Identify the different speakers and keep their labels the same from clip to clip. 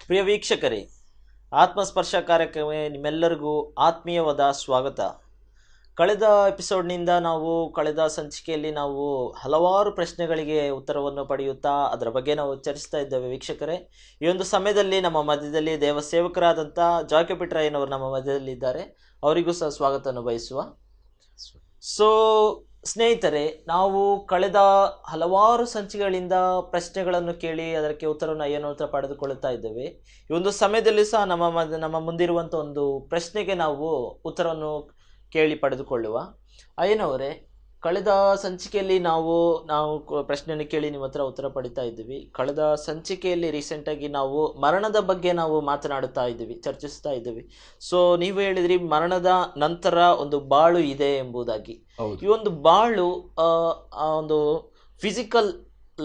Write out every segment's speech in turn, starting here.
Speaker 1: ಪ್ರಿಯ ವೀಕ್ಷಕರೇ, ಆತ್ಮಸ್ಪರ್ಶ ಕಾರ್ಯಕ್ರಮಕ್ಕೆ ನಿಮ್ಮೆಲ್ಲರಿಗೂ ಆತ್ಮೀಯವಾದ ಸ್ವಾಗತ. ಕಳೆದ ಎಪಿಸೋಡ್ನಿಂದ ಕಳೆದ ಸಂಚಿಕೆಯಲ್ಲಿ ನಾವು ಹಲವಾರು ಪ್ರಶ್ನೆಗಳಿಗೆ ಉತ್ತರವನ್ನು ಪಡೆಯುತ್ತಾ ಅದರ ಬಗ್ಗೆ ನಾವು ಚರ್ಚಿಸ್ತಾ ಇದ್ದೇವೆ. ವೀಕ್ಷಕರೇ, ಈ ಒಂದು ಸಮಯದಲ್ಲಿ ನಮ್ಮ ಮಧ್ಯದಲ್ಲಿ ದೇವ ಸೇವಕರಾದಂಥ ಜಾಕೆ ಪಿಟ್ರಾಯನವರು ನಮ್ಮ ಮಧ್ಯದಲ್ಲಿ ಇದ್ದಾರೆ. ಅವರಿಗೂ ಸಹ ಸ್ವಾಗತವನ್ನು ಬಯಸುವ. ಸ್ನೇಹಿತರೆ, ನಾವು ಕಳೆದ ಹಲವಾರು ಸಂಚಿಕೆಗಳಿಂದ ಪ್ರಶ್ನೆಗಳನ್ನು ಕೇಳಿ ಅದಕ್ಕೆ ಉತ್ತರವನ್ನು ಏನು ಉತ್ತರ ಪಡೆದುಕೊಳ್ಳುತ್ತಾ ಇದ್ದೇವೆ. ಈ ಒಂದು ಸಮಯದಲ್ಲಿ ಸಹ ನಮ್ಮ ಮುಂದಿರುವಂಥ ಒಂದು ಪ್ರಶ್ನೆಗೆ ನಾವು ಉತ್ತರವನ್ನು ಕೇಳಿ ಪಡೆದುಕೊಳ್ಳುವ. ಅಯ್ಯನವರೇ, ಕಳೆದ ಸಂಚಿಕೆಯಲ್ಲಿ ನಾವು ಪ್ರಶ್ನೆಯನ್ನು ಕೇಳಿ ನಿಮ್ಮ ಹತ್ರ ಉತ್ತರ ಪಡಿತಾ ಇದ್ದೀವಿ. ಕಳೆದ ಸಂಚಿಕೆಯಲ್ಲಿ ರೀಸೆಂಟಾಗಿ ನಾವು ಮರಣದ ಬಗ್ಗೆ ನಾವು ಮಾತನಾಡುತ್ತಾ ಇದ್ದೀವಿ, ಚರ್ಚಿಸ್ತಾ ಇದ್ದೀವಿ. ನೀವು ಹೇಳಿದ್ರಿ ಮರಣದ ನಂತರ ಒಂದು ಬಾಳು ಇದೆ ಎಂಬುದಾಗಿ. ಈ ಒಂದು ಬಾಳು ಒಂದು physical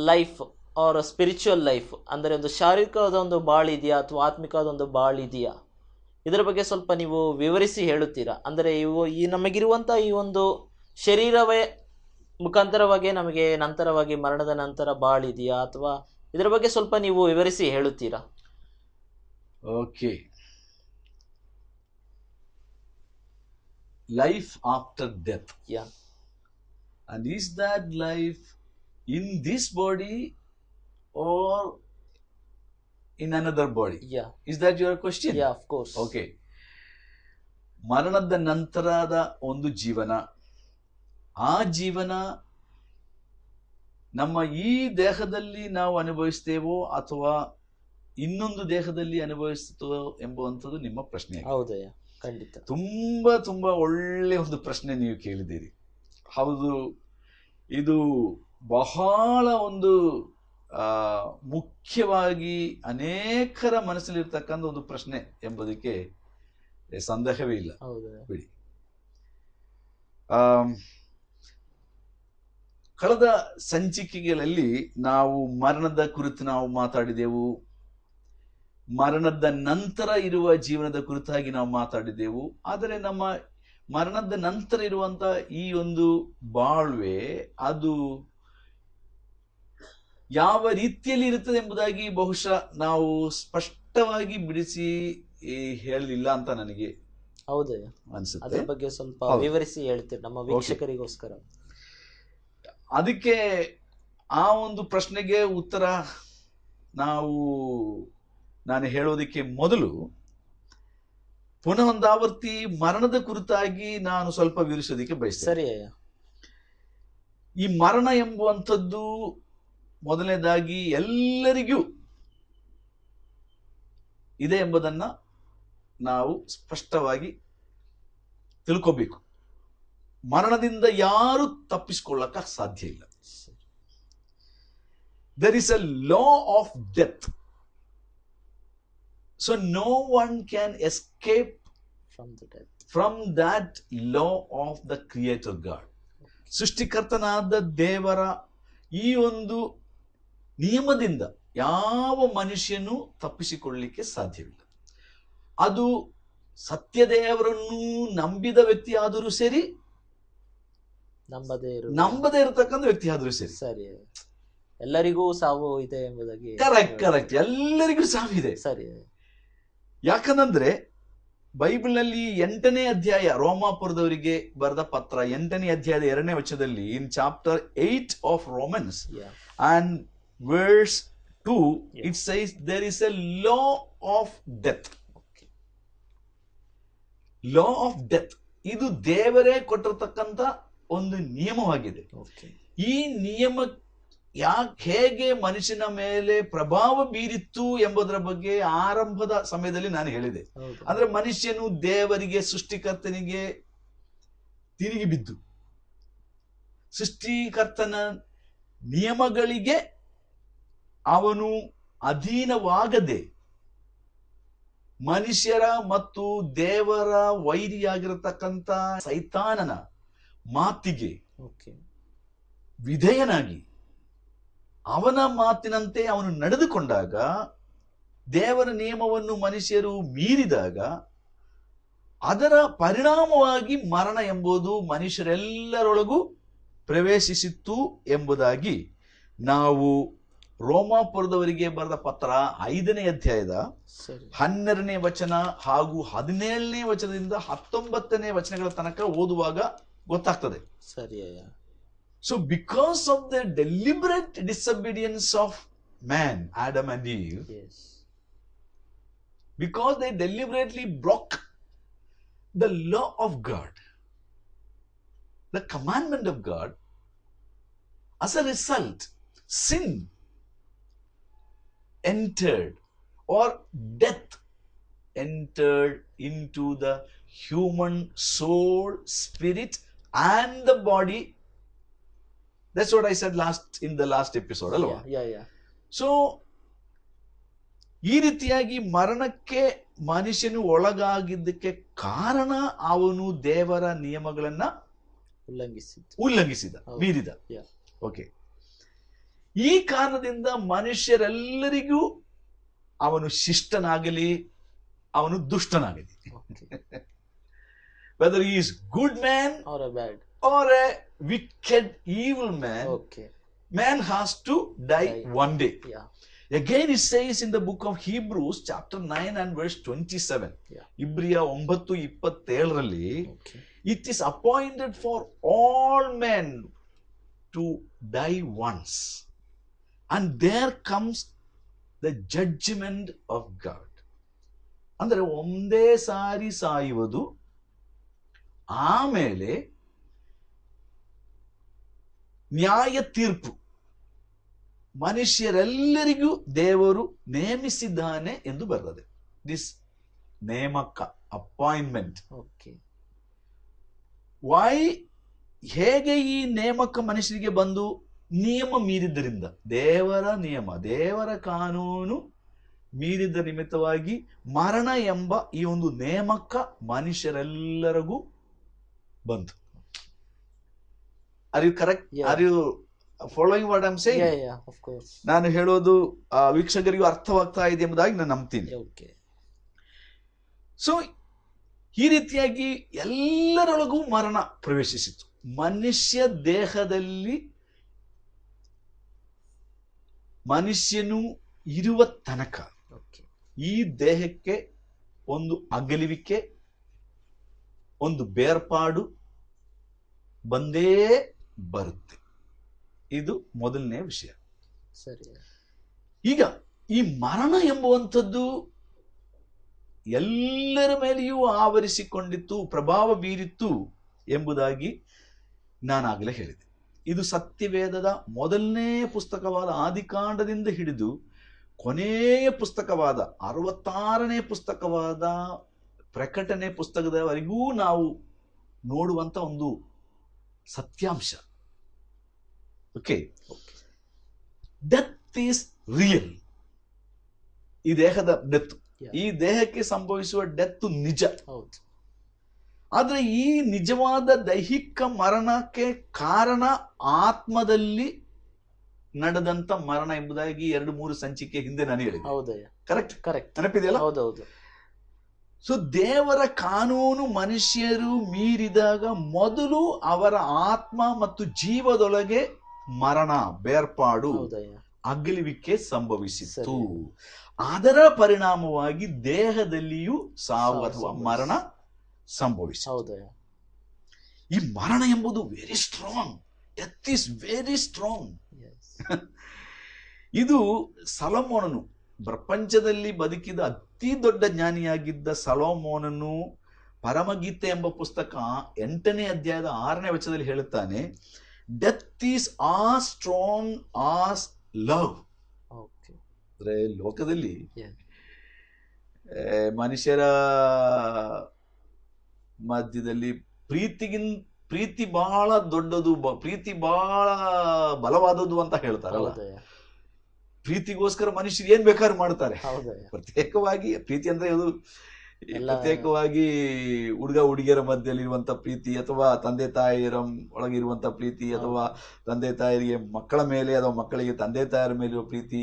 Speaker 1: life or spiritual life, ಅಂದರೆ ಒಂದು ಶಾರೀರಿಕವಾದ ಒಂದು ಬಾಳು ಇದೆಯಾ ಅಥವಾ ಆತ್ಮಿಕವಾದ ಒಂದು ಬಾಳು ಇದೆಯಾ? ಇದರ ಬಗ್ಗೆ ಸ್ವಲ್ಪ ನೀವು ವಿವರಿಸಿ ಹೇಳುತ್ತೀರಾ? ಅಂದರೆ ನಮಗಿರುವಂಥ ಈ ಒಂದು ಶರೀರವೇ ಮುಖಾಂತರವಾಗಿ ನಮಗೆ ನಂತರವಾಗಿ ಮರಣದ ನಂತರ ಬಾಳಿದೆಯಾ, ಅಥವಾ ಇದರ ಬಗ್ಗೆ ಸ್ವಲ್ಪ ನೀವು ವಿವರಿಸಿ ಹೇಳುತ್ತೀರಾ?
Speaker 2: Okay. Life after death.
Speaker 1: Yeah.
Speaker 2: And is that life in this body or in another body?
Speaker 1: Yeah.
Speaker 2: Is that your question?
Speaker 1: Yeah, of course.
Speaker 2: Okay. ಮರಣದ ನಂತರದ ಒಂದು ಜೀವನ, ಆ ಜೀವನ ನಮ್ಮ ಈ ದೇಹದಲ್ಲಿ ನಾವು ಅನುಭವಿಸ್ತೇವೋ ಅಥವಾ ಇನ್ನೊಂದು ದೇಹದಲ್ಲಿ ಅನುಭವಿಸ್ತೋ ಎಂಬುವಂಥದ್ದು ನಿಮ್ಮ ಪ್ರಶ್ನೆ.
Speaker 1: ಹೌದಯ್ಯ, ಖಂಡಿತ.
Speaker 2: ತುಂಬಾ ಒಳ್ಳೆ ಒಂದು ಪ್ರಶ್ನೆ ನೀವು ಕೇಳಿದ್ದೀರಿ. ಹೌದು, ಇದು ಬಹಳ ಒಂದು ಮುಖ್ಯವಾಗಿ ಅನೇಕರ ಮನಸ್ಸಲ್ಲಿರ್ತಕ್ಕಂಥ ಒಂದು ಪ್ರಶ್ನೆ ಎಂಬುದಕ್ಕೆ ಸಂದೇಹವೇ ಇಲ್ಲ. ಬಿಡಿ. ಕಳೆದ ಸಂಚಿಕೆಗಳಲ್ಲಿ ನಾವು ಮರಣದ ಕುರಿತು ನಾವು ಮಾತಾಡಿದೆವು, ಮರಣದ ನಂತರ ಇರುವ ಜೀವನದ ಕುರಿತಾಗಿ ನಾವು ಮಾತಾಡಿದೆವು. ಆದರೆ ನಮ್ಮ ಮರಣದ ನಂತರ ಇರುವಂತ ಈ ಒಂದು ಬಾಳ್ವೆ ಅದು ಯಾವ ರೀತಿಯಲ್ಲಿ ಇರುತ್ತದೆ ಎಂಬುದಾಗಿ ಬಹುಶಃ ನಾವು ಸ್ಪಷ್ಟವಾಗಿ ಬಿಡಿಸಿ ಹೇಳಲಿಲ್ಲ ಅಂತ ನನಗೆ ಅನ್ಸುತ್ತೆ.
Speaker 1: ಅದರ ಬಗ್ಗೆ ಸ್ವಲ್ಪ ವಿವರಿಸಿ ಹೇಳ್ತೀರಿ ನಮ್ಮ ವೀಕ್ಷಕರಿಗೋಸ್ಕರ.
Speaker 2: ಅದಕ್ಕೆ ಆ ಒಂದು ಪ್ರಶ್ನೆಗೆ ಉತ್ತರ ನಾನು ಹೇಳೋದಕ್ಕೆ ಮೊದಲು ಪುನಃ ಒಂದಾವರ್ತಿ ಮರಣದ ಕುರಿತಾಗಿ ನಾನು ಸ್ವಲ್ಪ ವಿವರಿಸೋದಕ್ಕೆ ಬಯಸ್ತೇನೆ.
Speaker 1: ಸರಿ.
Speaker 2: ಈ ಮರಣ ಎಂಬುವಂಥದ್ದು ಮೊದಲನೇದಾಗಿ ಎಲ್ಲರಿಗೂ ಇದೆ ಎಂಬುದನ್ನ ನಾವು ಸ್ಪಷ್ಟವಾಗಿ ತಿಳ್ಕೋಬೇಕು. ಮರಣದಿಂದ ಯಾರು ತಪ್ಪಿಸಿಕೊಳ್ಳಕ ಸಾಧ್ಯ ಇಲ್ಲ. There is a law of death. So no one can escape from that law of the Creator God. ಸೃಷ್ಟಿಕರ್ತನಾದ ದೇವರ ಈ ಒಂದು ನಿಯಮದಿಂದ ಯಾವ ಮನುಷ್ಯನು ತಪ್ಪಿಸಿಕೊಳ್ಳಲಿಕ್ಕೆ ಸಾಧ್ಯವಿಲ್ಲ. ಅದು ಸತ್ಯದೇವರನ್ನು ನಂಬಿದ ವ್ಯಕ್ತಿ ಆದರೂ ಸರಿ, ನಂಬದೇ ಇರತಕ್ಕಂಥ ವ್ಯಕ್ತಿ ಆದರೂ ಸರಿ.
Speaker 1: ಸರಿ, ಎಲ್ಲರಿಗೂ ಸಾವು ಇದೆ ಎಂಬುದಾಗಿ.
Speaker 2: ಕರೆಕ್ಟ್, ಎಲ್ಲರಿಗೂ ಸಾವಿದೆ.
Speaker 1: ಸರಿ.
Speaker 2: ಯಾಕಂದ್ರೆ ಬೈಬಲ್ನಲ್ಲಿ 8ನೇ ಅಧ್ಯಾಯ, ರೋಮಾಪುರದವರಿಗೆ ಬರೆದ ಪತ್ರ 8ನೇ ಅಧ್ಯಾಯದ 2ನೇ ವಚನದಲ್ಲಿ, in chapter 8 of Romans and verse 2, it says there is a law of death. Law of death ಇದು ದೇವರೇ ಕೊಟ್ಟಿರತಕ್ಕಂತ ಒಂದು ನಿಯಮವಾಗಿದೆ. ಈ ನಿಯಮ ಹೇಗೆ ಮನುಷ್ಯನ ಮೇಲೆ ಪ್ರಭಾವ ಬೀರಿತ್ತು ಎಂಬುದರ ಬಗ್ಗೆ ಆರಂಭದ ಸಮಯದಲ್ಲಿ ನಾನು ಹೇಳಿದೆ. ಅಂದ್ರೆ ಮನುಷ್ಯನು ದೇವರಿಗೆ, ಸೃಷ್ಟಿಕರ್ತನಿಗೆ ತಿರುಗಿ ಬಿದ್ದು, ಸೃಷ್ಟಿಕರ್ತನ ನಿಯಮಗಳಿಗೆ ಅವನು ಅಧೀನವಾಗದೆ ಮನುಷ್ಯರ ಮತ್ತು ದೇವರ ವೈರಿಯಾಗಿರತಕ್ಕಂತ ಸೈತಾನನ ಮಾತಿಗೆ ವಿಧೇಯನಾಗಿ ಅವನ ಮಾತಿನಂತೆ ಅವನು ನಡೆದುಕೊಂಡಾಗ, ದೇವರ ನಿಯಮವನ್ನು ಮನುಷ್ಯರು ಮೀರಿದಾಗ ಅದರ ಪರಿಣಾಮವಾಗಿ ಮರಣ ಎಂಬುದು ಮನುಷ್ಯರೆಲ್ಲರೊಳಗೂ ಪ್ರವೇಶಿಸಿತ್ತು ಎಂಬುದಾಗಿ ನಾವು ರೋಮಾಪುರದವರಿಗೆ ಬರೆದ ಪತ್ರ 5ನೇ ಅಧ್ಯಾಯದ
Speaker 1: ಸರಿ
Speaker 2: 12ನೇ ವಚನ ಹಾಗೂ 17ನೇ ವಚನದಿಂದ 19ನೇ ವಚನಗಳ ತನಕ ಓದುವಾಗ ಗೊತ್ತಾಗ್ತದೆ.
Speaker 1: ಸರಿ ಅಯ್ಯ.
Speaker 2: So because of the deliberate disobedience of man, Adam and Eve,
Speaker 1: Yes.
Speaker 2: because they deliberately broke the law of God, the commandment of God, as a result, sin entered, or death entered into the human soul, spirit, and the body. That's what I said in the last episode. Alva?
Speaker 1: Yeah.
Speaker 2: So ಈ ರೀತಿಯಾಗಿ ಮರಣಕ್ಕೆ ಮನುಷ್ಯನು ಒಳಗಾಗಿದ್ದಕ್ಕೆ ಕಾರಣ ಅವನು ದೇವರ ನಿಯಮಗಳನ್ನ ಉಲ್ಲಂಘಿಸಿದ, ಮೀರಿದ. ಓಕೆ, ಈ ಕಾರಣದಿಂದ ಮನುಷ್ಯರೆಲ್ಲರಿಗೂ ಅವನು ಶಿಷ್ಟನಾಗಲಿ ಅವನು ದುಷ್ಟನಾಗಲಿ, weather he is good man or a wicked evil man, man has to die one day. Again it says in the book of Hebrews chapter 9 and verse 27, ಇಬ್ರಿಯ 9:27 it is appointed for all men to die once, and there comes the judgment of God. ಅಂದ್ರೆ ಒಂದೇ ಸಾರಿ ಸಾಯುವುದು, ಆಮೇಲೆ ನ್ಯಾಯ ತೀರ್ಪು ಮನುಷ್ಯರೆಲ್ಲರಿಗೂ ದೇವರು ನೇಮಿಸಿದ್ದಾನೆ ಎಂದು ಬರ್ತದೆ. ದಿಸ್ ನೇಮಕ, ಅಪಾಯಿಂಟ್ಮೆಂಟ್. ವೈ, ಹೇಗೆ ಈ ನೇಮಕ ಮನುಷ್ಯರಿಗೆ ಬಂದು? ನಿಯಮ ಮೀರಿದ್ದರಿಂದ, ದೇವರ ನಿಯಮ, ದೇವರ ಕಾನೂನು ಮೀರಿದ ನಿಮಿತ್ತವಾಗಿ ಮರಣ ಎಂಬ ಈ ಒಂದು ನೇಮಕ ಮನುಷ್ಯರೆಲ್ಲರಿಗೂ ಬಂತು. Are you correct? Yeah. Are you following what I'm saying?
Speaker 1: Yeah, of course.
Speaker 2: ನಾನು ಹೇಳೋದು ವೀಕ್ಷಕರಿಗೂ ಅರ್ಥವಾಗ್ತಾ ಇದೆ ಎಂಬುದಾಗಿ ನಾನು ನಂಬ್ತೀನಿ. ಸೊ ಈ ರೀತಿಯಾಗಿ ಎಲ್ಲರೊಳಗೂ ಮರಣ ಪ್ರವೇಶಿಸಿತು. ಮನುಷ್ಯ ದೇಹದಲ್ಲಿ ಮನುಷ್ಯನು ಇರುವ ತನಕ ಈ ದೇಹಕ್ಕೆ ಒಂದು ಅಗಲಿವಿಕೆ, ಒಂದು ಬೇರ್ಪಾಡು ಬಂದೇ ಬರುತ್ತೆ. ಇದು ಮೊದಲನೇ ವಿಷಯ.
Speaker 1: ಸರಿ.
Speaker 2: ಈಗ ಈ ಮರಣ ಎಂಬುವಂಥದ್ದು ಎಲ್ಲರ ಮೇಲೆಯೂ ಆವರಿಸಿಕೊಂಡಿತ್ತು, ಪ್ರಭಾವ ಬೀರಿತ್ತು ಎಂಬುದಾಗಿ ನಾನಾಗಲೇ ಹೇಳಿದೆ. ಇದು ಸತ್ಯವೇದದ ಮೊದಲನೇ ಪುಸ್ತಕವಾದ ಆದಿಕಾಂಡದಿಂದ ಹಿಡಿದು ಕೊನೆಯ ಪುಸ್ತಕವಾದ 66ನೇ ಪುಸ್ತಕವಾದ ಪ್ರಕಟಣೆ ಪುಸ್ತಕದವರೆಗೂ ನಾವು ನೋಡುವಂತ ಒಂದು ಸತ್ಯಾಂಶ. Okay, death is real. ಈ ದೇಹದ ಡೆತ್, ಈ ದೇಹಕ್ಕೆ ಸಂಭವಿಸುವ ಡೆತ್ ನಿಜ. ಆದ್ರೆ ಈ ನಿಜವಾದ ದೈಹಿಕ ಮರಣಕ್ಕೆ ಕಾರಣ ಆತ್ಮದಲ್ಲಿ ನಡೆದಂತ ಮರಣ ಎಂಬುದಾಗಿ 2-3 ಸಂಚಿಕೆ ಹಿಂದೆ ನಾನು ಹೇಳಿದೆ. ಕರೆಕ್ಟ್ ನೆನಪಿದೆಯಲ್ಲ?
Speaker 1: ಹೌದೌದು.
Speaker 2: ಸೊ ದೇವರ ಕಾನೂನು ಮನುಷ್ಯರು ಮೀರಿದಾಗ ಮೊದಲು ಅವರ ಆತ್ಮ ಮತ್ತು ಜೀವದೊಳಗೆ ಮರಣ, ಬೇರ್ಪಾಡು, ಅಗಲುವಿಕೆ ಸಂಭವಿಸಿತು. ಅದರ ಪರಿಣಾಮವಾಗಿ ದೇಹದಲ್ಲಿಯೂ ಸಾವು ಅಥವಾ ಮರಣ ಸಂಭವಿಸಿತು. ಈ ಮರಣ ಎಂಬುದು very strong. Death is very strong. ಇದು ಸೊಲೊಮೋನನು, ಪ್ರಪಂಚದಲ್ಲಿ ಬದುಕಿದ ಅತಿ ದೊಡ್ಡ ಜ್ಞಾನಿಯಾಗಿದ್ದ ಸೊಲೊಮೋನನು ಪರಮಗೀತೆ ಎಂಬ ಪುಸ್ತಕ 8ನೇ ಅಧ್ಯಾಯದ 6ನೇ ವಚನದಲ್ಲಿ ಹೇಳುತ್ತಾನೆ, death is as strong as love. ಅಂದ್ರೆ ಲೋಕದಲ್ಲಿ ಮನುಷ್ಯರ ಮಧ್ಯದಲ್ಲಿ ಪ್ರೀತಿ ಬಹಳ ದೊಡ್ಡದು, ಪ್ರೀತಿ ಬಹಳ ಬಲವಾದದ್ದು ಅಂತ ಹೇಳ್ತಾರಲ್ಲ. ಪ್ರೀತಿಗೋಸ್ಕರ ಮನುಷ್ಯರು ಏನ್ ಬೇಕಾದ್ರೂ ಮಾಡ್ತಾರೆ. ಪ್ರತ್ಯೇಕವಾಗಿ ಪ್ರೀತಿ ಅಂದ್ರೆ ಅದು ಪ್ರತ್ಯೇಕವಾಗಿ ಹುಡುಗ ಹುಡುಗಿಯರ ಮಧ್ಯದಲ್ಲಿ ಇರುವಂತ ಪ್ರೀತಿ, ಅಥವಾ ತಂದೆ ತಾಯಿಯರ ಒಳಗಿರುವಂತ ಪ್ರೀತಿ, ಅಥವಾ ತಂದೆ ತಾಯರಿಗೆ ಮಕ್ಕಳ ಮೇಲೆ ಅಥವಾ ಮಕ್ಕಳಿಗೆ ತಂದೆ ತಾಯರ ಮೇಲೆ ಇರುವ ಪ್ರೀತಿ,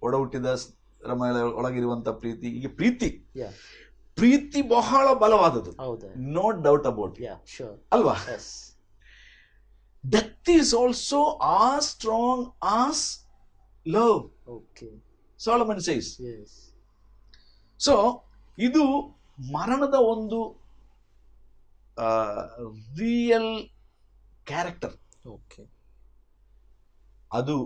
Speaker 2: ಒಡ ಹುಟ್ಟಿದ ಮೇಲೆ ಒಳಗಿರುವಂತ ಪ್ರೀತಿ. ಈಗ ಪ್ರೀತಿ ಬಹಳ ಬಲವಾದದ್ದು, ನೋ ಡೌಟ್ ಅಬೌಟ್, ಅಲ್ವಾ? Death is also as strong as love.
Speaker 1: Okay.
Speaker 2: Solomon says.
Speaker 1: Yes.
Speaker 2: So ಇದು ಮರಣದ ಒಂದು ರಿಯಲ್ ಕ್ಯಾರೆಕ್ಟರ್.
Speaker 1: Okay.
Speaker 2: ಅದು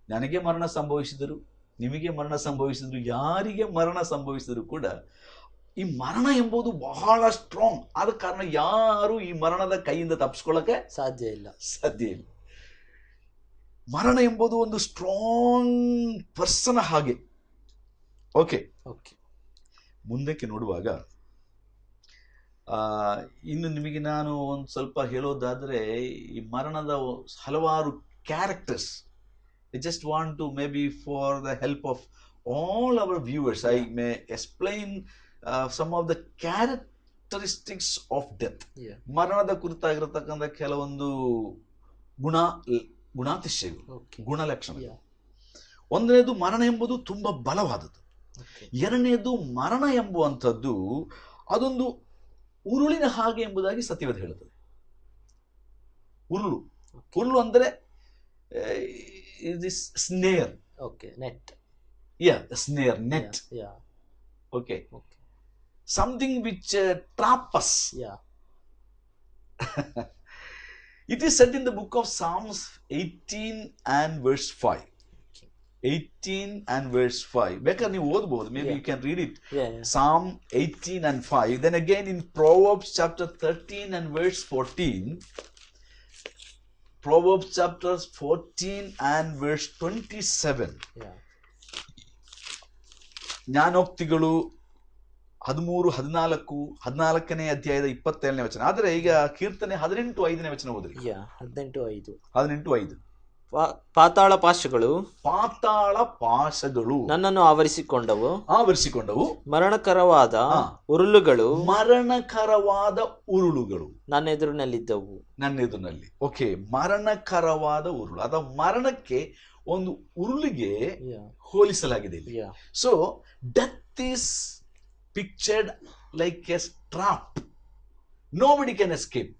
Speaker 2: ನನಗೆ ಮರಣ ಸಂಭವಿಸಿದರು, ನಿಮಗೆ ಮರಣ ಸಂಭವಿಸಿದ್ರು, ಯಾರಿಗೆ ಮರಣ ಸಂಭವಿಸಿದ್ರು ಕೂಡ ಈ ಮರಣ ಎಂಬುದು ಬಹಳ ಸ್ಟ್ರಾಂಗ್. ಆದ ಕಾರಣ ಯಾರು ಈ ಮರಣದ ಕೈಯಿಂದ ತಪ್ಪಿಸ್ಕೊಳ್ಳಕ್ಕೆ
Speaker 1: ಸಾಧ್ಯ ಇಲ್ಲ.
Speaker 2: ಮರಣ ಎಂಬುದು ಒಂದು ಸ್ಟ್ರಾಂಗ್ ಪರ್ಸನ್ ಹಾಗೆ. ಓಕೆ, ಮುಂದಕ್ಕೆ ನೋಡುವಾಗ ಇನ್ನು ನಿಮಗೆ ನಾನು ಒಂದು ಸ್ವಲ್ಪ ಹೇಳೋದಾದ್ರೆ ಈ ಮರಣದ ಹಲವಾರು characters. I just want to, maybe for the help of all our viewers, I may explain some of the characteristics of death. ಮರಣದ ಕುರಿತಾಗಿರತಕ್ಕಂಥ ಕೆಲವೊಂದು ಗುಣಾತಿಶಯಗಳು, ಗುಣಲಕ್ಷಣ. ಒಂದನೇದು, ಮರಣ ಎಂಬುದು ತುಂಬಾ ಬಲವಾದದ್ದು. ಎರಡನೇದು, ಮರಣ ಎಂಬುವಂಥದ್ದು ಅದೊಂದು ಉರುಳಿನ ಹಾಗೆ ಎಂಬುದಾಗಿ ಸತ್ಯವೇದ ಹೇಳುತ್ತದೆ. ಉರುಳು ಅಂದರೆ this snare.
Speaker 1: Okay, net.
Speaker 2: Yeah, snare, net.
Speaker 1: Yeah.
Speaker 2: Okay. Something which trap us.
Speaker 1: Yeah.
Speaker 2: It is said in the book of Psalms 18 and verse 5. 18 and verse 5. ಬೇಕಾದ್ರೆ ನೀವು ಓದಬಹುದು. Maybe you can read it. Psalm 18 and 5. Then again in Proverbs chapter 13 and verse 14. Proverbs chapter 14 and verse 27. ಜ್ಞಾನೋಕ್ತಿಗಳು 13-14 ಅಧ್ಯಾಯದ 27ನೇ ವಚನ. ಆದರೆ ಈಗ ಕೀರ್ತನೆ 18:5 ವಚನ ಓದ್ರಿ. 18:5.
Speaker 1: ಪಾತಾಳ ಪಾಶಗಳು ನನ್ನನ್ನು ಆವರಿಸಿಕೊಂಡವು. ಮರಣಕರವಾದ ಉರುಳುಗಳು ನನ್ನ ಎದುರಿನಲ್ಲಿ.
Speaker 2: ಓಕೆ, ಮರಣಕರವಾದ ಉರುಳು. ಅದ ಮರಣಕ್ಕೆ ಒಂದು ಉರುಳಿಗೆ ಹೋಲಿಸಲಾಗಿದೆ. So death is pictured like a trap. Nobody can escape.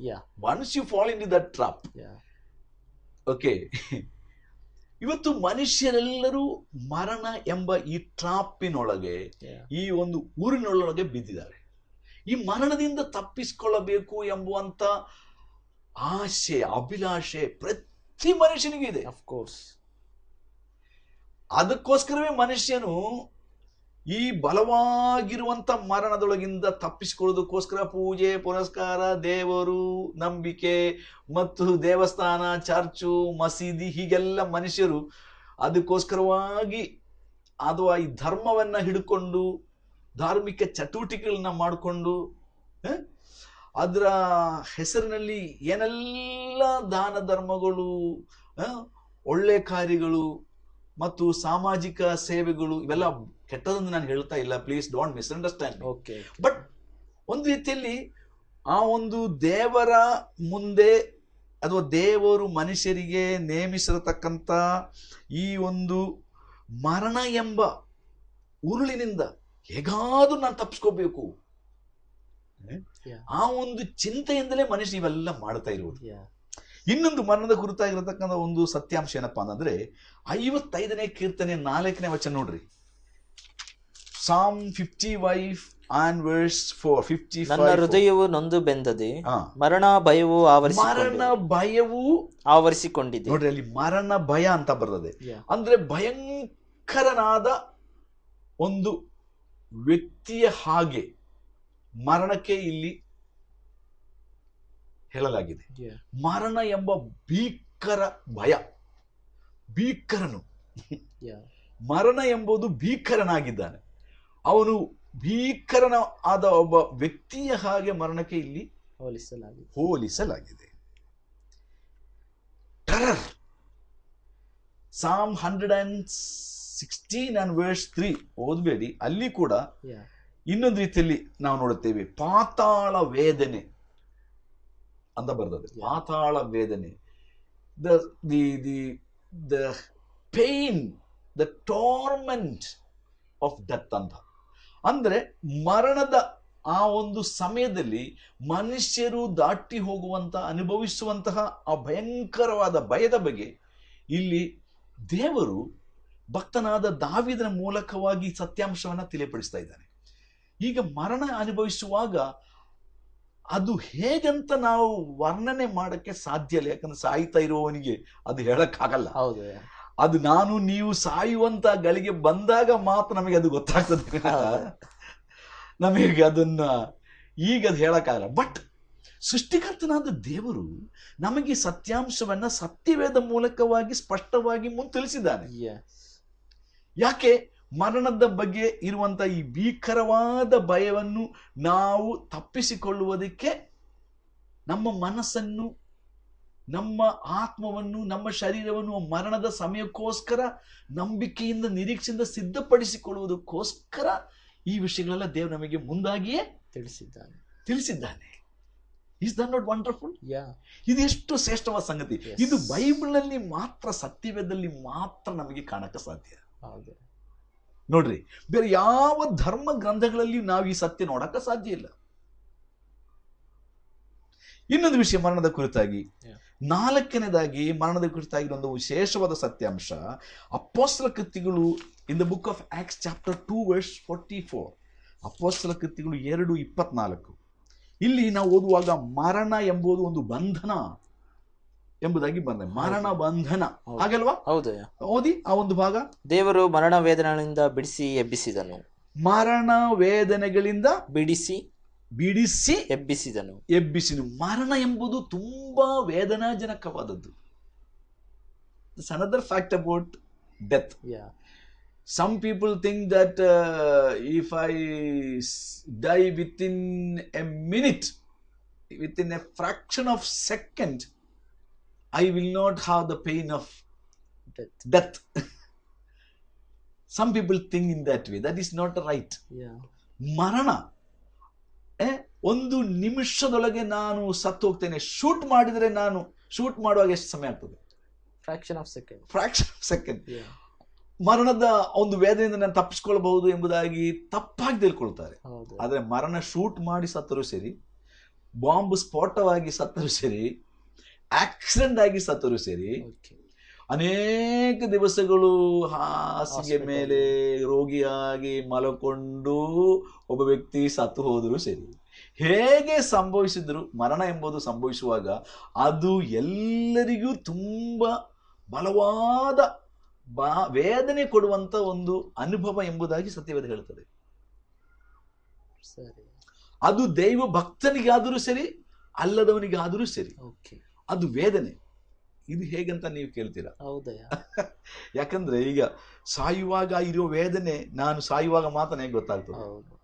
Speaker 2: Once you fall into that trap. Okay, ಇವತ್ತು ಮನುಷ್ಯರೆಲ್ಲರೂ ಮರಣ ಎಂಬ ಈ ಟ್ರಾಪಿನೊಳಗೆ, ಈ ಒಂದು ಊರಿನೊಳಗೆ ಬಿದ್ದಿದ್ದಾರೆ. ಈ ಮರಣದಿಂದ ತಪ್ಪಿಸಿಕೊಳ್ಳಬೇಕು ಎಂಬುವಂತ ಆಸೆ, ಅಭಿಲಾಷೆ ಪ್ರತಿ ಮನುಷ್ಯನಿಗೆ ಇದೆ. ಅದಕ್ಕೋಸ್ಕರವೇ ಮನುಷ್ಯನು ಈ ಬಲವಾಗಿರುವಂತ ಮರಣದೊಳಗಿಂದ ತಪ್ಪಿಸಿಕೊಳ್ಳೋದಕ್ಕೋಸ್ಕರ ಪೂಜೆ, ಪುರಸ್ಕಾರ, ದೇವರು, ನಂಬಿಕೆ ಮತ್ತು ದೇವಸ್ಥಾನ, ಚರ್ಚು, ಮಸೀದಿ, ಹೀಗೆಲ್ಲ ಮನುಷ್ಯರು ಅದಕ್ಕೋಸ್ಕರವಾಗಿ ಅಥವಾ ಈ ಧರ್ಮವನ್ನ ಹಿಡ್ಕೊಂಡು ಧಾರ್ಮಿಕ ಚಟುವಟಿಕೆಗಳನ್ನ ಮಾಡಿಕೊಂಡು ಅದರ ಹೆಸರಿನಲ್ಲಿ ಏನೆಲ್ಲ ದಾನ ಧರ್ಮಗಳು, ಒಳ್ಳೆ ಕಾರ್ಯಗಳು ಮತ್ತು ಸಾಮಾಜಿಕ ಸೇವೆಗಳು, ಇವೆಲ್ಲ ಕೆಟ್ಟದನ್ನು ನಾನು ಹೇಳ್ತಾ ಇಲ್ಲ, ಪ್ಲೀಸ್ ಡೋಂಟ್ ಮಿಸ್ಅಂಡರ್ಸ್ಟ್ಯಾಂಡ್. ಬಟ್ ಒಂದು ರೀತಿಯಲ್ಲಿ ಆ ಒಂದು ದೇವರ ಮುಂದೆ ಅಥವಾ ದೇವರು ಮನುಷ್ಯರಿಗೆ ನೇಮಿಸಿರತಕ್ಕಂಥ ಈ ಒಂದು ಮರಣ ಎಂಬ ಉರುಳಿನಿಂದ ಹೇಗಾದ್ರೂ ನಾನು ತಪ್ಪಿಸ್ಕೋಬೇಕು, ಆ ಒಂದು ಚಿಂತೆಯಿಂದಲೇ ಮನುಷ್ಯ ಇವೆಲ್ಲ ಮಾಡ್ತಾ ಇರುವುದು. ಇನ್ನೊಂದು ಮರಣದ ಕುರಿತಾಗಿರತಕ್ಕಂಥ ಒಂದು ಸತ್ಯಾಂಶ ಏನಪ್ಪಾ ಅಂತಂದ್ರೆ 55ನೇ ಕೀರ್ತನೆ 4ನೇ ವಚನ ನೋಡ್ರಿ. Psalm 55 and verse 4. 55.
Speaker 1: ನನ್ನ ಹೃದಯವು ನೊಂದು ಬೆಂದದೆ, ಮರಣ ಭಯವು ಆವರಿಸಿಕೊಂಡಿದೆ.
Speaker 2: ನೋಡ್ರಿ, ಅಲ್ಲಿ ಮರಣ ಭಯ ಅಂತ ಬರ್ತದೆ. ಅಂದ್ರೆ ಭಯಂಕರನಾದ ಒಂದು ವ್ಯಕ್ತಿಯ ಹಾಗೆ ಮರಣಕ್ಕೆ ಇಲ್ಲಿ ಹೇಳಲಾಗಿದೆ. ಮರಣ ಎಂಬ ಭೀಕರ ಭಯ, ಭೀಕರನು. ಮರಣ ಎಂಬುದು ಭೀಕರನಾಗಿದ್ದಾನೆ. ಅವನು ಭೀಕರನ ಆದ ಒಬ್ಬ ವ್ಯಕ್ತಿಯ ಹಾಗೆ ಮರಣಕ್ಕೆ ಇಲ್ಲಿ ಹೋಲಿಸಲಾಗಿದೆ. ಟೆರರ್. Psalm 116 and verse 3 ಓದ್ಬೇಡಿ, ಅಲ್ಲಿ ಕೂಡ ಇನ್ನೊಂದು ರೀತಿಯಲ್ಲಿ ನಾವು ನೋಡುತ್ತೇವೆ. ಪಾತಾಳ ವೇದನೆ ಅಂತ ಬರ್ತದೆ. ಪಾತಾಳ ವೇದನೆ, the pain, the torment of death ಅಂತ. ಅಂದ್ರೆ ಮರಣದ ಆ ಒಂದು ಸಮಯದಲ್ಲಿ ಮನುಷ್ಯರು ದಾಟಿ ಹೋಗುವಂತಹ, ಅನುಭವಿಸುವಂತಹ ಆ ಭಯಂಕರವಾದ ಭಯದ ಬಗ್ಗೆ ಇಲ್ಲಿ ದೇವರು ಭಕ್ತನಾದ ದಾವೀದನ ಮೂಲಕವಾಗಿ ಸತ್ಯಾಂಶವನ್ನ ತಿಳಿಪಡಿಸ್ತಾ ಇದ್ದಾನೆ. ಈಗ ಮರಣ ಅನುಭವಿಸುವಾಗ ಅದು ಹೇಗಂತ ನಾವು ವರ್ಣನೆ ಮಾಡಕ್ಕೆ ಸಾಧ್ಯ ಇಲ್ಲ, ಯಾಕಂದ್ರೆ ಸಾಯ್ತಾ ಇರುವವನಿಗೆ ಅದು ಹೇಳಕ್ಕಾಗಲ್ಲ.
Speaker 1: ಹೌದು,
Speaker 2: ಅದು ನಾನು ನೀವು ಸಾಯುವಂತ ಗಳಿಗೆ ಬಂದಾಗ ಮಾತ್ರ ನಮಗೆ ಅದು ಗೊತ್ತಾಗ್ತದೆ. ನಮಗೆ ಅದನ್ನ ಈಗ ಅದು ಹೇಳಕ್ಕಾಗಲ್ಲ. ಬಟ್ ಸೃಷ್ಟಿಕರ್ತನಾದ ದೇವರು ನಮಗೆ ಸತ್ಯಾಂಶವನ್ನ ಸತ್ಯವೇದ ಮೂಲಕವಾಗಿ ಸ್ಪಷ್ಟವಾಗಿ ಮುಂದೆ ತಿಳಿಸಿದ್ದಾನೆ. ಯಾಕೆ? ಮರಣದ ಬಗ್ಗೆ ಇರುವಂತ ಈ ಭೀಕರವಾದ ಭಯವನ್ನು ನಾವು ತಪ್ಪಿಸಿಕೊಳ್ಳುವುದಕ್ಕೆ ನಮ್ಮ ಮನಸ್ಸನ್ನು, ನಮ್ಮ ಆತ್ಮವನ್ನು, ನಮ್ಮ ಶರೀರವನ್ನು ಮರಣದ ಸಮಯಕ್ಕೋಸ್ಕರ ನಂಬಿಕೆಯಿಂದ, ನಿರೀಕ್ಷೆಯಿಂದ ಸಿದ್ಧಪಡಿಸಿಕೊಳ್ಳುವುದಕ್ಕೋಸ್ಕರ ಈ ವಿಷಯಗಳೆಲ್ಲ ದೇವರು ನಮಗೆ ಮುಂದಾಗಿಯೇ ತಿಳಿಸಿದ್ದಾನೆ. Is that not wonderful? ಇದು ಎಷ್ಟು ಶ್ರೇಷ್ಠವಾದ ಸಂಗತಿ. ಇದು ಬೈಬಲ್ ನಲ್ಲಿ ಮಾತ್ರ, ಸತ್ಯವೇದದಲ್ಲಿ ಮಾತ್ರ ನಮಗೆ ಕಾಣಕ್ಕೆ ಸಾಧ್ಯ. ನೋಡ್ರಿ, ಬೇರೆ ಯಾವ ಧರ್ಮ ಗ್ರಂಥಗಳಲ್ಲಿ ನಾವು ಈ ಸತ್ಯ ನೋಡಕ್ಕೆ ಸಾಧ್ಯ ಇಲ್ಲ. ಇನ್ನೊಂದು ವಿಷಯ ಮರಣದ ಕುರಿತಾಗಿ, 4ನೇದಾಗಿ ಮರಣದ ಕುರಿತಾಗಿ ಒಂದು ವಿಶೇಷವಾದ ಸತ್ಯಾಂಶ, ಅಪೊಸ್ತಲ ಕೃತ್ಯಗಳು in the book of acts chapter 2 verse 44, ಅಪೊಸ್ತಲ ಕೃತ್ಯಗಳು 2:24. ಇಲ್ಲಿ ನಾವು ಓದುವಾಗ ಮರಣ ಎಂಬುದು ಒಂದು ಬಂಧನ ಎಂಬುದಾಗಿ ಬಂದ, ಮರಣ ಬಂಧನ, ಹಾಗಲ್ವಾ?
Speaker 1: ಹೌದು.
Speaker 2: ಓದಿ ಆ ಒಂದು ಭಾಗ.
Speaker 1: ದೇವರು ಮರಣ ವೇದನೆಗಳಿಂದ ಬಿಡಿಸಿ ಎಬ್ಬಿಸಿದನು.
Speaker 2: ಮರಣ ವೇದನೆಗಳಿಂದ ಬಿಡಿಸಿ ಎಬ್ಬಿಸಿದನು. ಮರಣ ಎಂಬುದು ತುಂಬಾ ವೇದನಾಜನಕವಾದದ್ದು. It's another fact about death. Some people think that if I die within a minute, within a fraction of second, I will not have the pain of death. Some people think in that way. That is not right. ಮರಣ ಒಂದು ನಿಮಿಷದೊಳಗೆ ನಾನು ಸತ್ತು ಹೋಗ್ತೇನೆ. Shoot ಮಾಡಿದ್ರೆ ನಾನು shoot ಮಾಡುವಾಗ ಎಷ್ಟು ಸಮಯ ಆಗ್ತದೆ? Fraction of second. ಮರಣದ ಒಂದು ವೇದನೆಯಿಂದ ನಾನು ತಪ್ಪಿಸ್ಕೊಳ್ಬಹುದು ಎಂಬುದಾಗಿ ತಪ್ಪಾಗಿ ತಿಳ್ಕೊಳ್ತಾರೆ. ಆದ್ರೆ ಮರಣ ಶೂಟ್ ಮಾಡಿ ಸತ್ತರೂ ಸರಿ, ಬಾಂಬ್ ಸ್ಫೋಟವಾಗಿ ಸತ್ತರೂ ಸರಿ, ಆಕ್ಸಿಡೆಂಟ್ ಆಗಿ ಸತ್ತರೂ ಸರಿ, ಅನೇಕ ದಿವಸಗಳು ಹಾಸಿಗೆ ಮೇಲೆ ರೋಗಿಯಾಗಿ ಮಲಕೊಂಡು ಒಬ್ಬ ವ್ಯಕ್ತಿ ಸತ್ತು ಹೋದರೂ ಸರಿ, ಹೇಗೆ ಸಂಭವಿಸಿದ್ರು ಮರಣ ಎಂಬುದು ಸಂಭವಿಸುವಾಗ ಅದು ಎಲ್ಲರಿಗೂ ತುಂಬಾ ಬಲವಾದ ವೇದನೆ ಕೊಡುವಂತ ಒಂದು ಅನುಭವ ಎಂಬುದಾಗಿ ಸತ್ಯವೇದ ಹೇಳುತ್ತದೆ. ಅದು ದೈವ ಭಕ್ತನಿಗಾದರೂ ಸರಿ, ಅಲ್ಲದವನಿಗಾದರೂ ಸರಿ, ಅದು ವೇದನೆ. ಇದು ಹೇಗಂತ ನೀವು ಕೇಳ್ತೀರಾ? ಯಾಕಂದ್ರೆ ಈಗ ಸಾಯುವಾಗ ಇರೋ ವೇದನೆ ನಾನು ಸಾಯುವಾಗ ಮಾತ್ರ ನನಗೆ ಗೊತ್ತಾಗ್ತದೆ.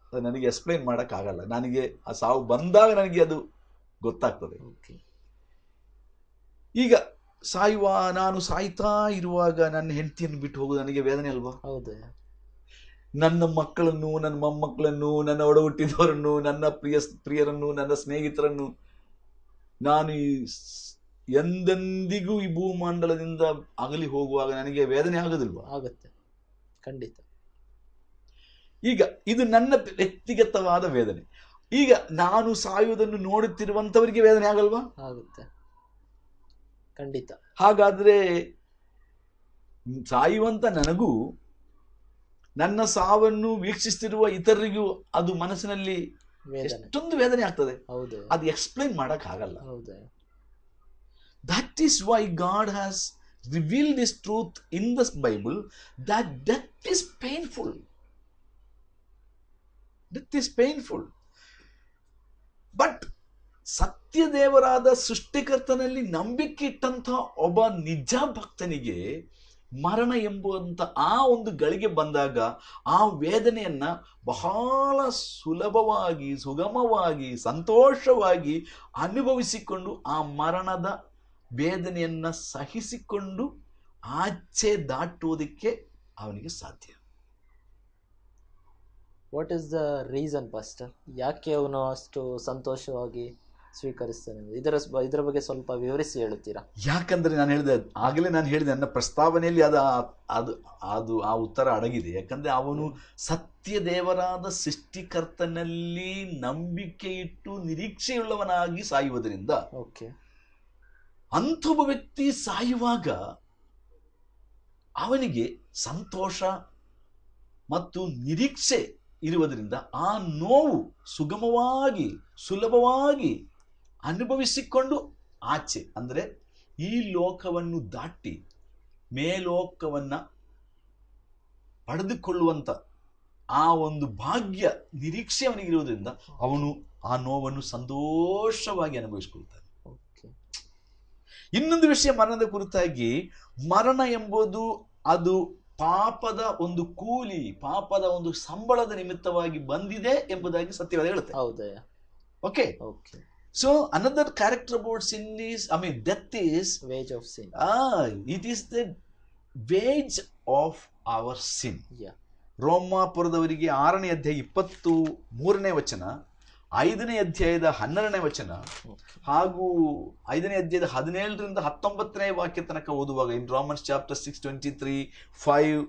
Speaker 2: ಅದು ನನಗೆ ಎಕ್ಸ್ಪ್ಲೈನ್ ಮಾಡಕ್ ಆಗಲ್ಲ. ನನಗೆ ಆ ಸಾವು ಬಂದಾಗ ನನಗೆ ಅದು ಗೊತ್ತಾಗ್ತದೆ. ಈಗ ನಾನು ಸಾಯ್ತಾ ಇರುವಾಗ ನನ್ನ ಹೆಂಡತಿಯನ್ನು ಬಿಟ್ಟು ಹೋಗುದು ನನಗೆ ವೇದನೆ ಅಲ್ವಾ? ನನ್ನ ಮಕ್ಕಳನ್ನು, ನನ್ನ ಮೊಮ್ಮಕ್ಕಳನ್ನು, ನನ್ನ ಒಡ ಹುಟ್ಟಿದವರನ್ನು, ನನ್ನ ಪ್ರಿಯರನ್ನು, ನನ್ನ ಸ್ನೇಹಿತರನ್ನು ನಾನು ಎಂದೆಂದಿಗೂ ಈ ಭೂಮಂಡಲದಿಂದ ಅಗಲಿ ಹೋಗುವಾಗ ನನಗೆ ವೇದನೆ ಆಗೋದಿಲ್ವಾ? ಆಗುತ್ತೆ, ಖಂಡಿತ. ಈಗ ಇದು ನನ್ನ ವ್ಯಕ್ತಿಗತವಾದ ವೇದನೆ. ಈಗ ನಾನು ಸಾಯುವುದನ್ನು ನೋಡುತ್ತಿರುವಂತವರಿಗೆ ವೇದನೆ ಆಗಲ್ವಾ? ಆಗುತ್ತೆ, ಖಂಡಿತ. ಹಾಗಾದ್ರೆ ಸಾಯುವಂತ ನನಗೂ ನನ್ನ ಸಾವನ್ನು ವೀಕ್ಷಿಸ್ತಿರುವ ಇತರರಿಗೂ ಅದು ಮನಸ್ಸಿನಲ್ಲಿ ಎಷ್ಟೊಂದು ವೇದನೆ ಆಗ್ತದೆ. ಅದು ಎಕ್ಸ್ಪ್ಲೈನ್ ಮಾಡಕ್ ಆಗಲ್ಲ. That is why God has revealed this truth in this Bible, that death is painful. Death is painful. But ಸತ್ಯದೇವರಾದ ಸೃಷ್ಟಿಕರ್ತನಲ್ಲಿ ನಂಬಿಕೆ ಇಟ್ಟಂತ ಒಬ್ಬ ನಿಜ ಭಕ್ತನಿಗೆ ಮರಣ ಎಂಬುವಂತ ಆ ಒಂದು ಗಳಿಗೆ ಬಂದಾಗ ಆ ವೇದನೆಯನ್ನ ಬಹಳ ಸುಲಭವಾಗಿ, ಸುಗಮವಾಗಿ, ಸಂತೋಷವಾಗಿ ಅನುಭವಿಸಿಕೊಂಡು ಆ ಮರಣದ ವೇದನೆಯನ್ನ ಸಹಿಸಿಕೊಂಡು ಆಚೆ ದಾಟುವುದಕ್ಕೆ ಅವನಿಗೆ ಸಾಧ್ಯ.
Speaker 1: What is the reason pastor? ಯಾಕೆ ಅವನು ಅಷ್ಟು ಸಂತೋಷವಾಗಿ ಸ್ವೀಕರಿಸ್ತಾನೆ? ಇದರ ಬಗ್ಗೆ ಸ್ವಲ್ಪ ವಿವರಿಸಿ ಹೇಳುತ್ತೀರಾ?
Speaker 2: ಯಾಕಂದ್ರೆ ನಾನು ಹೇಳಿದೆ ನನ್ನ ಪ್ರಸ್ತಾವನೆಯಲ್ಲಿ ಅದು ಆ ಉತ್ತರ ಅಡಗಿದೆ. ಯಾಕಂದ್ರೆ ಅವನು ಸತ್ಯದೇವರಾದ ಸೃಷ್ಟಿಕರ್ತನಲ್ಲಿ ನಂಬಿಕೆ ಇಟ್ಟು ನಿರೀಕ್ಷೆಯುಳ್ಳವನಾಗಿ ಸಾಯುವುದರಿಂದ, ಅಂಥೊಬ್ಬ ವ್ಯಕ್ತಿ ಸಾಯುವಾಗ ಅವನಿಗೆ ಸಂತೋಷ ಮತ್ತು ನಿರೀಕ್ಷೆ ಇರುವುದರಿಂದ ಆ ನೋವು ಸುಲಭವಾಗಿ ಅನುಭವಿಸಿಕೊಂಡು ಆಚೆ, ಅಂದರೆ ಈ ಲೋಕವನ್ನು ದಾಟಿ ಮೇಲೋಕವನ್ನ ಪಡೆದುಕೊಳ್ಳುವಂತ ಆ ಒಂದು ಭಾಗ್ಯ ನಿರೀಕ್ಷೆ ಅವನಿಗಿರುವುದರಿಂದ ಅವನು ಆ ನೋವನ್ನು ಸಂತೋಷವಾಗಿ ಅನುಭವಿಸಿಕೊಳ್ತಾನೆ. ಇನ್ನೊಂದು ವಿಷಯ ಮರಣದ ಕುರಿತಾಗಿ, ಮರಣ ಎಂಬುದು ಅದು ಪಾಪದ ಒಂದು ಕೂಲಿ, ಪಾಪದ ಒಂದು ಸಂಬಳದ ನಿಮಿತ್ತವಾಗಿ ಬಂದಿದೆ ಎಂಬುದಾಗಿ ಸತ್ಯವಾದ ಹೇಳುತ್ತೆ. Okay. So another character about sin is, death is
Speaker 1: wage of sin.
Speaker 2: It is the wage of our sin. ರೋಮಾಪುರದವರಿಗೆ 6ನೇ ಅಧ್ಯಾಯ 23ನೇ ವಚನ, 5ನೇ ಅಧ್ಯಾಯದ 12ನೇ ವಚನ ಹಾಗೂ 5ನೇ ಅಧ್ಯಾಯದ 17ರಿಂದ 19ನೇ ವಾಕ್ಯ ತನಕ ಓದುವಾಗ, ಇನ್ Romans chapter 6:23, 5,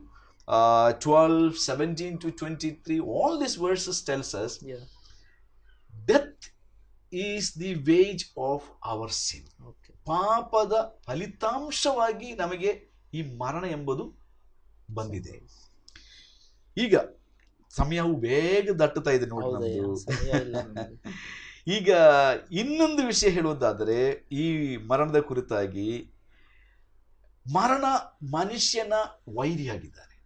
Speaker 2: 12, 17 to 23, all these verses tells us death is the wage of our sin. ಪಾಪದ ಫಲಿತಾಂಶವಾಗಿ ನಮಗೆ ಈ ಮರಣ ಎಂಬುದು ಬಂದಿದೆ. ಈಗ ಸಮಯವು ಬೇಗ ದಟ್ಟುತ್ತಾ ಇದೆ ನೋಡಿ ನಮ್ದು. ಈಗ ಇನ್ನೊಂದು ವಿಷಯ ಹೇಳುವುದಾದರೆ, ಈ ಮರಣದ ಕುರಿತಾಗಿ, ಮರಣ ಮನುಷ್ಯನ ವೈರಿಯಾಗಿದ್ದಾನೆ.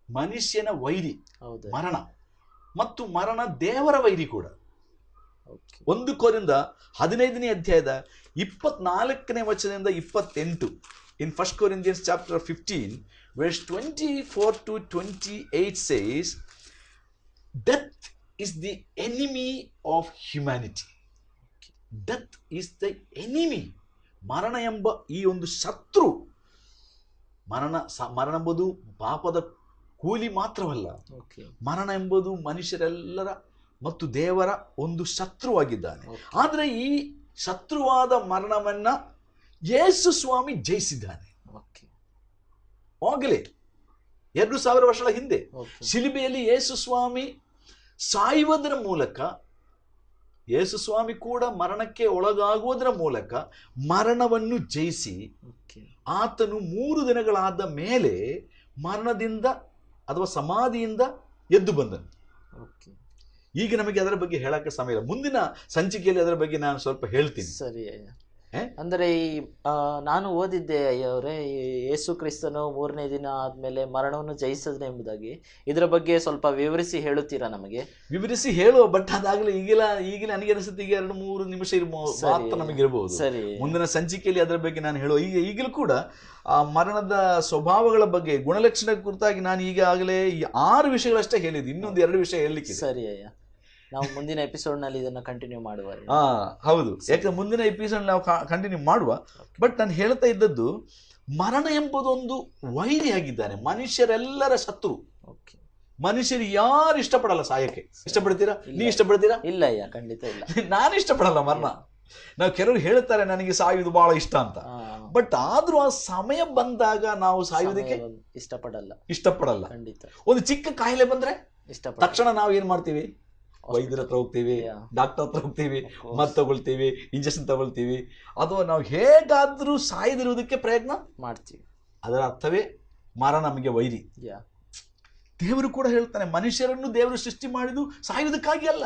Speaker 2: ಮನುಷ್ಯನ ವೈರಿ ಮರಣ, ಮತ್ತು ಮರಣ ದೇವರ ವೈರಿ ಕೂಡ. 1 ಕೊರಿಂಥ 15ನೇ ಅಧ್ಯಾಯದ 24ನೇ ವಚನದಿಂದ 28, in 1 Corinthians chapter 15 verse 24 to 28 says, death is the enemy of humanity. Death is the enemy. ಮರಣ ಎಂಬ ಈ ಒಂದು ಶತ್ರು, ಮರಣ ಎಂಬುದು ಪಾಪದ ಕೂಲಿ ಮಾತ್ರವಲ್ಲ, ಮರಣ ಎಂಬುದು ಮನುಷ್ಯರೆಲ್ಲರ ಮತ್ತು ದೇವರ ಒಂದು ಶತ್ರುವಾಗಿದ್ದಾನೆ. ಆದರೆ ಈ ಶತ್ರುವಾದ ಮರಣವನ್ನ ಯೇಸು ಸ್ವಾಮಿ ಜಯಿಸಿದ್ದಾನೆ. ಆಗಲೇ 2000 ವರ್ಷಗಳ ಹಿಂದೆ ಶಿಲುಬೆಯಲ್ಲಿ ಯೇಸು ಸ್ವಾಮಿ ಸಾಯುವುದರ ಮೂಲಕ, ಯೇಸು ಸ್ವಾಮಿ ಕೂಡ ಮರಣಕ್ಕೆ ಒಳಗಾಗುವುದರ ಮೂಲಕ ಮರಣವನ್ನು ಜಯಿಸಿ, ಆತನು 3 ದಿನಗಳಾದ ಮೇಲೆ ಮರಣದಿಂದ ಅಥವಾ ಸಮಾಧಿಯಿಂದ ಎದ್ದು ಬಂದನು. ಈಗ ನಮಗೆ ಅದರ ಬಗ್ಗೆ ಹೇಳಕ್ಕೆ ಸಮಯ ಇಲ್ಲ, ಮುಂದಿನ ಸಂಚಿಕೆಯಲ್ಲಿ ಅದರ ಬಗ್ಗೆ ನಾನು ಸ್ವಲ್ಪ ಹೇಳ್ತೀನಿ.
Speaker 1: ಸರಿ. ಅಂದರೆ ನಾನು ಓದಿದ್ದೆ ಅಯ್ಯವರೇ, ಯೇಸು ಕ್ರಿಸ್ತನು 3ನೇ ದಿನ ಆದ್ಮೇಲೆ ಮರಣವನ್ನು ಜಯಿಸಿದ ಎಂಬುದಾಗಿ. ಇದರ ಬಗ್ಗೆ ಸ್ವಲ್ಪ ವಿವರಿಸಿ ಹೇಳುತ್ತೀರಾ ನಮಗೆ?
Speaker 2: ವಿವರಿಸಿ ಹೇಳುವ, ಬಟ್ ಅದಾಗಲೇ ಈಗಲೇ ನನಗೆ ಅನಿಸುತ್ತೆ ಈಗ 2-3 ನಿಮಿಷ ಮಾತ್ರ ನಮಗಿರಬಹುದು.
Speaker 1: ಸರಿ,
Speaker 2: ಮುಂದಿನ ಸಂಚಿಕೆಯಲ್ಲಿ ಅದರ ಬಗ್ಗೆ ನಾನು ಹೇಳುವ. ಈಗಲೂ ಕೂಡ ಆ ಮರಣದ ಸ್ವಭಾವಗಳ ಬಗ್ಗೆ, ಗುಣಲಕ್ಷಣ ಕುರಿತಾಗಿ ನಾನು ಈಗಾಗಲೇ 6 ವಿಷಯಗಳಷ್ಟೇ ಹೇಳಿದ್ದು, ಇನ್ನೊಂದು 2 ವಿಷಯ ಹೇಳಲಿಕ್ಕೆ.
Speaker 1: ಸರಿ ಅಯ್ಯ, ನಾವು ಮುಂದಿನ ಎಪಿಸೋಡ್ ನಲ್ಲಿ ಇದನ್ನ ಕಂಟಿನ್ಯೂ ಮಾಡುವ.
Speaker 2: ಹೌದು, ಯಾಕಂದ್ರೆ ಮುಂದಿನ ಎಪಿಸೋಡ್ ನಾವು ಕಂಟಿನ್ಯೂ ಮಾಡುವ. ಬಟ್ ನಾನು ಹೇಳ್ತಾ ಇದ್ದದ್ದು, ಮರಣ ಎಂಬುದು ಒಂದು ವೈರಿಯಾಗಿದ್ದಾನೆ, ಮನುಷ್ಯರೆಲ್ಲರ ಶತ್ರು. ಮನುಷ್ಯರು ಯಾರು ಇಷ್ಟಪಡಲ್ಲ ಸಾಯಕ್ಕೆ. ಇಷ್ಟಪಡ್ತೀರಾ? ನೀವು ಇಷ್ಟಪಡ್ತೀರಾ?
Speaker 1: ಇಲ್ಲ ಅಯ್ಯ, ಖಂಡಿತ ಇಲ್ಲ. ನಾನು
Speaker 2: ಇಷ್ಟಪಡಲ್ಲ ಮರಣ. ನಾವು ಕೆಲವರು ಹೇಳ್ತಾರೆ ನನಗೆ ಸಾಯುವುದು ಬಹಳ ಇಷ್ಟ ಅಂತ, ಬಟ್ ಆದ್ರೂ ಆ ಸಮಯ ಬಂದಾಗ ನಾವು ಸಾಯುವುದಕ್ಕೆ ಇಷ್ಟಪಡಲ್ಲ.
Speaker 1: ಖಂಡಿತ.
Speaker 2: ಒಂದು ಚಿಕ್ಕ ಕಾಯಿಲೆ ಬಂದ್ರೆ ತಕ್ಷಣ ನಾವು ಏನ್ ಮಾಡ್ತೀವಿ? ವೈದ್ಯರ ಹತ್ರ ಹೋಗ್ತೀವಿ, ಡಾಕ್ಟರ್ ಹತ್ರ ಹೋಗ್ತೀವಿ, ಮದ್ದು ತಗೊಳ್ತೀವಿ, ಇಂಜೆಕ್ಷನ್ ತಗೊಳ್ತೀವಿ, ಅಥವಾ ನಾವು ಹೇಗಾದ್ರೂ ಸಾಯದಿರುವುದಕ್ಕೆ ಪ್ರಯತ್ನ ಮಾಡ್ತೀವಿ. ಅದರ ಅರ್ಥವೇ ಮರಣ ನಮಗೆ ವೈರಿ. ದೇವರು ಕೂಡ ಹೇಳ್ತಾನೆ, ಮನುಷ್ಯರನ್ನು ದೇವರು ಸೃಷ್ಟಿ ಮಾಡಿದ್ದು ಸಾಯುವುದಕ್ಕಾಗಿ ಅಲ್ಲ,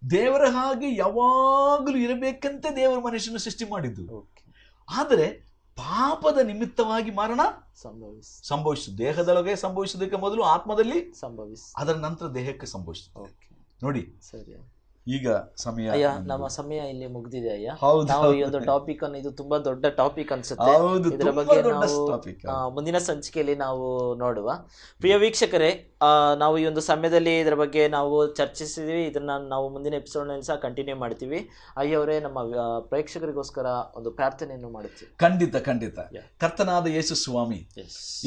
Speaker 2: ದೇವರ ಹಾಗೆ ಯಾವಾಗಲೂ ಇರಬೇಕಂತೆ ದೇವರು ಮನುಷ್ಯನ ಸೃಷ್ಟಿ ಮಾಡಿದ್ದು. ಆದರೆ ಪಾಪದ ನಿಮಿತ್ತವಾಗಿ ಮರಣ ಸಂಭವಿಸಿತು. ದೇಹದೊಳಗೆ ಸಂಭವಿಸುವುದಕ್ಕೆ ಮೊದಲು ಆತ್ಮದಲ್ಲಿ ಅದರ ನಂತರ ದೇಹಕ್ಕೆ ಸಂಭವಿಸಿತು. ನೋಡಿ, ಸರಿ. ಈಗ ಸಮಯ,
Speaker 1: ಅಯ್ಯ ನಮ್ಮ ಸಮಯ ಇಲ್ಲಿ ಮುಗ್ದಿದೆ ಅಯ್ಯ. ನಾವು ಈ ಒಂದು ಟಾಪಿಕ್ ಅನ್ನು, ಇದು ತುಂಬಾ ದೊಡ್ಡ ಟಾಪಿಕ್ ಅನ್ಸುತ್ತೆ, ಇದರ ಬಗ್ಗೆ ನಾವು ಮುಂದಿನ ಸಂಚಿಕೆಯಲ್ಲಿ ನಾವು ನೋಡುವ. ಪ್ರಿಯ ವೀಕ್ಷಕರೇ, ನಾವು ಈ ಒಂದು ಸಮಯದಲ್ಲಿ ಇದರ ಬಗ್ಗೆ ನಾವು ಚರ್ಚಿಸಿದ್ವಿ. ಇದನ್ನ ನಾವು ಮುಂದಿನ ಎಪಿಸೋಡ್ ನಲ್ಲಿ ಸಹ ಕಂಟಿನ್ಯೂ ಮಾಡ್ತೀವಿ. ಅಯ್ಯವರೇ, ನಮ್ಮ ಪ್ರೇಕ್ಷಕರಿಗೋಸ್ಕರ ಒಂದು ಪ್ರಾರ್ಥನೆಯನ್ನು ಮಾಡುತ್ತೀವಿ.
Speaker 2: ಖಂಡಿತ. ಕರ್ತನಾದ ಯೇಸು ಸ್ವಾಮಿ,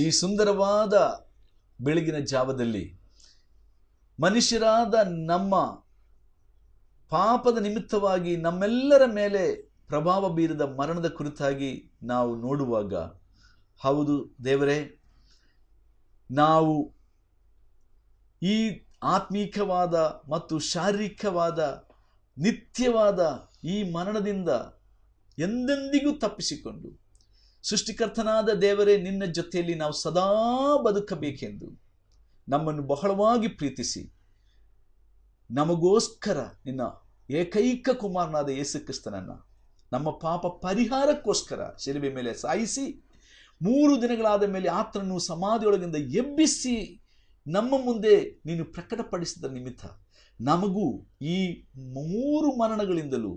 Speaker 2: ಈ ಸುಂದರವಾದ ಬೆಳಗಿನ ಜಾವದಲ್ಲಿ ಮನುಷ್ಯರಾದ ನಮ್ಮ ಪಾಪದ ನಿಮಿತ್ತವಾಗಿ ನಮ್ಮೆಲ್ಲರ ಮೇಲೆ ಪ್ರಭಾವ ಬೀರಿದ ಮರಣದ ಕುರಿತಾಗಿ ನಾವು ನೋಡುವಾಗ, ಹೌದು ದೇವರೇ, ನಾವು ಈ ಆತ್ಮೀಕವಾದ ಮತ್ತು ಶಾರೀರಿಕವಾದ ನಿತ್ಯವಾದ ಈ ಮರಣದಿಂದ ಎಂದೆಂದಿಗೂ ತಪ್ಪಿಸಿಕೊಂಡು ಸೃಷ್ಟಿಕರ್ತನಾದ ದೇವರೇ, ನಿನ್ನ ಜೊತೆಯಲ್ಲಿ ನಾವು ಸದಾ ಬದುಕಬೇಕೆಂದು ನಮ್ಮನ್ನು ಬಹಳವಾಗಿ ಪ್ರೀತಿಸಿ ನಮಗೋಸ್ಕರ ನಿನ್ನ ಏಕೈಕ ಕುಮಾರನಾದ ಯೇಸು ಕ್ರಿಸ್ತನನ್ನ ನಮ್ಮ ಪಾಪ ಪರಿಹಾರಕ್ಕೋಸ್ಕರ ಶಿಲುಬೆ ಮೇಲೆ ಸಾಯಿಸಿ 3 ದಿನಗಳಾದ ಮೇಲೆ ಆತನನ್ನು ಸಮಾಧಿಯೊಳಗಿಂದ ಎಬ್ಬಿಸಿ ನಮ್ಮ ಮುಂದೆ ನೀನು ಪ್ರಕಟಪಡಿಸಿದ ನಿಮಿತ್ತ ನಮಗೂ ಈ 3 ಮರಣಗಳಿಂದಲೂ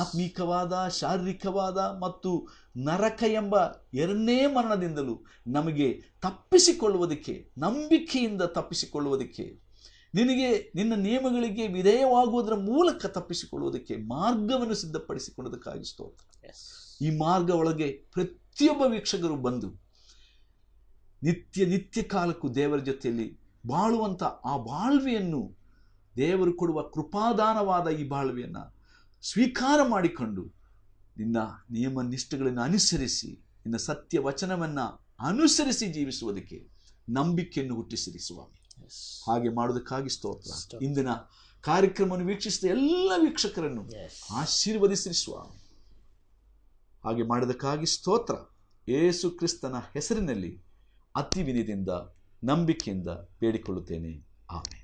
Speaker 2: ಆತ್ಮೀಕವಾದ, ಶಾರೀರಿಕವಾದ ಮತ್ತು ನರಕ ಎಂಬ 2ನೇ ಮರಣದಿಂದಲೂ ನಮಗೆ ತಪ್ಪಿಸಿಕೊಳ್ಳುವುದಕ್ಕೆ, ನಂಬಿಕೆಯಿಂದ ತಪ್ಪಿಸಿಕೊಳ್ಳುವುದಕ್ಕೆ, ನಿನಗೆ ನಿನ್ನ ನಿಯಮಗಳಿಗೆ ವಿಧೇಯವಾಗುವುದರ ಮೂಲಕ ತಪ್ಪಿಸಿಕೊಳ್ಳುವುದಕ್ಕೆ ಮಾರ್ಗವನ್ನು ಸಿದ್ಧಪಡಿಸಿಕೊಳ್ಳುವುದಕ್ಕಾಗಿ ಸ್ತೋತ್ರ. ಈ ಮಾರ್ಗ ಒಳಗೆ ಪ್ರತಿಯೊಬ್ಬ ವೀಕ್ಷಕರು ಬಂದು ನಿತ್ಯ ಕಾಲಕ್ಕೂ ದೇವರ ಜೊತೆಯಲ್ಲಿ ಬಾಳುವಂಥ ಆ ಬಾಳ್ವೆಯನ್ನು, ದೇವರು ಕೊಡುವ ಕೃಪಾದಾನವಾದ ಈ ಬಾಳ್ವೆಯನ್ನು ಸ್ವೀಕಾರ ಮಾಡಿಕೊಂಡು ನಿನ್ನ ನಿಯಮ ನಿಷ್ಠೆಗಳನ್ನು ಅನುಸರಿಸಿ, ನಿನ್ನ ಸತ್ಯ ವಚನವನ್ನು ಅನುಸರಿಸಿ ಜೀವಿಸುವುದಕ್ಕೆ ನಂಬಿಕೆಯನ್ನು ಹುಟ್ಟಿಸಿರಿ ಸ್ವಾಮಿ. ಹಾಗೆ ಮಾಡುವುದಕ್ಕಾಗಿ ಸ್ತೋತ್ರ. ಇಂದಿನ ಕಾರ್ಯಕ್ರಮವನ್ನು ವೀಕ್ಷಿಸಿದ ಎಲ್ಲ ವೀಕ್ಷಕರನ್ನು ಆಶೀರ್ವದಿಸಿರಿ ಸ್ವಾಮಿ. ಹಾಗೆ ಮಾಡೋದಕ್ಕಾಗಿ ಸ್ತೋತ್ರ. ಯೇಸು ಕ್ರಿಸ್ತನ ಹೆಸರಿನಲ್ಲಿ ಅತಿ ವಿನಯದಿಂದ ನಂಬಿಕೆಯಿಂದ ಬೇಡಿಕೊಳ್ಳುತ್ತೇನೆ. ಆಮೆನ್.